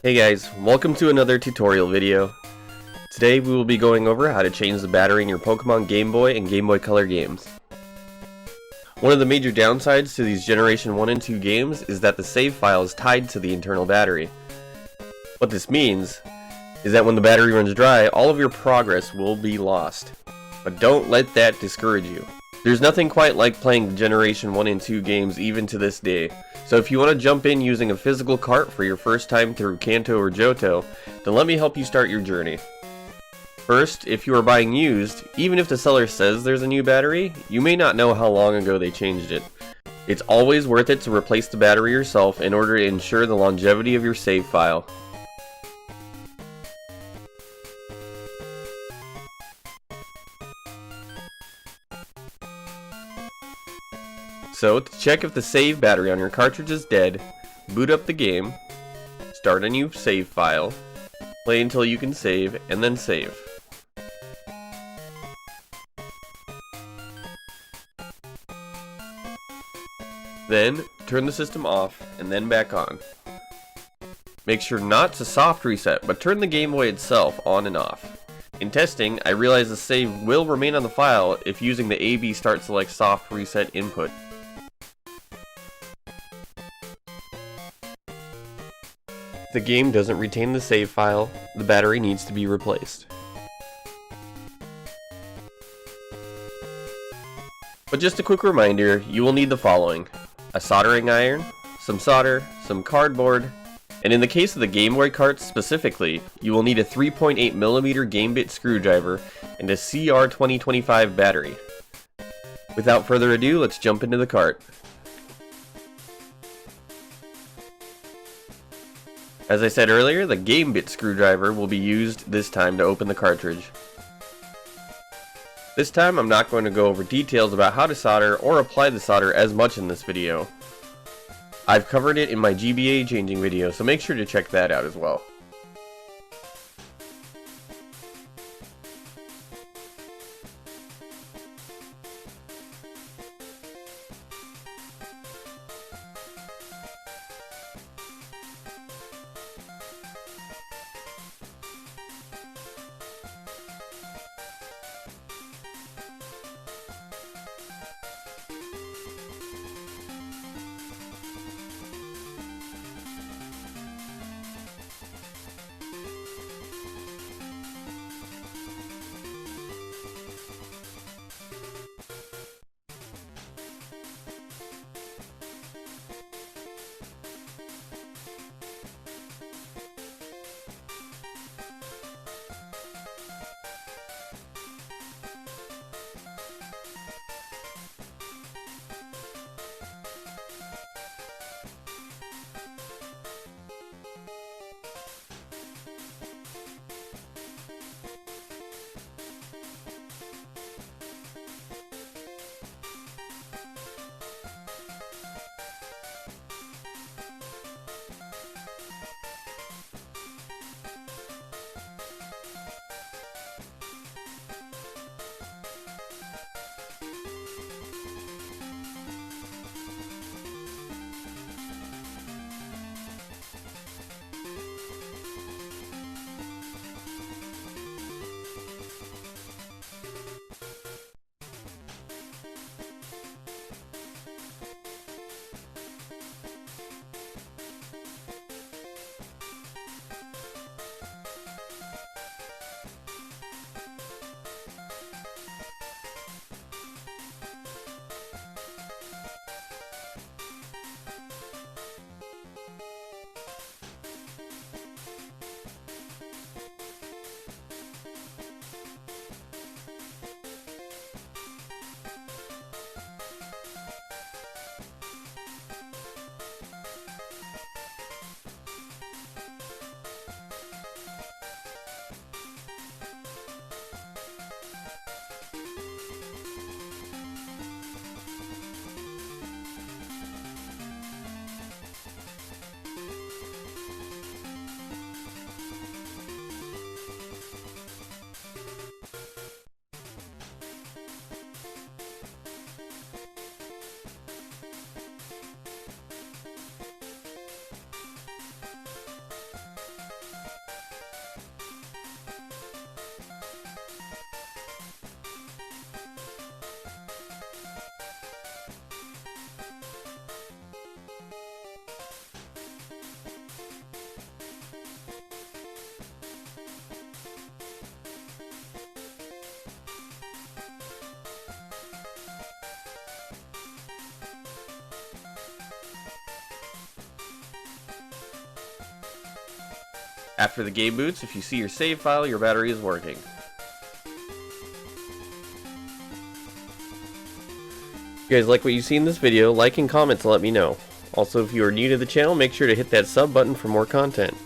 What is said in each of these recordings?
Hey guys, welcome to another tutorial video. Today we will be going over how to change the battery in your Pokemon Game Boy and Game Boy Color games. One of the major downsides to these Generation 1 and 2 games is that the save file is tied to the internal battery. What this means is that when the battery runs dry, all of your progress will be lost. But don't let that discourage you. There's nothing quite like playing Generation 1 and 2 games even to this day, so if you want to jump in using a physical cart for your first time through Kanto or Johto, then let me help you start your journey. First, if you are buying used, even if the seller says there's a new battery, you may not know how long ago they changed it. It's always worth it to replace the battery yourself in order to ensure the longevity of your save file. So, to check if the save battery on your cartridge is dead, boot up the game, start a new save file, play until you can save, and then save. Then, turn the system off, and then back on. Make sure not to soft reset, but turn the Game Boy itself on and off. In testing, I realized the save will remain on the file if using the AB Start Select Soft Reset input. If the game doesn't retain the save file, the battery needs to be replaced. But just a quick reminder, you will need the following: a soldering iron, some solder, some cardboard, and in the case of the Game Boy carts specifically, you will need a 3.8mm Gamebit Screwdriver and a CR2025 battery. Without further ado, let's jump into the cart. As I said earlier, the Gamebit Screwdriver will be used this time to open the cartridge. This time I'm not going to go over details about how to solder or apply the solder as much in this video. I've covered it in my GBA changing video, so make sure to check that out as well. After the game boots, if you see your save file, your battery is working. If you guys like what you see in this video, like and comment to let me know. Also, if you are new to the channel, make sure to hit that sub button for more content.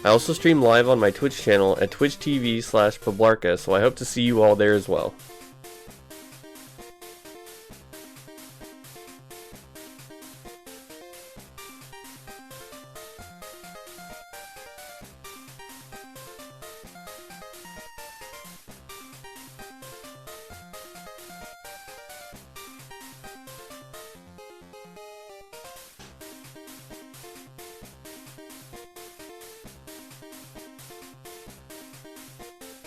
I also stream live on my Twitch channel at twitch.tv/pablarka, so I hope to see you all there as well.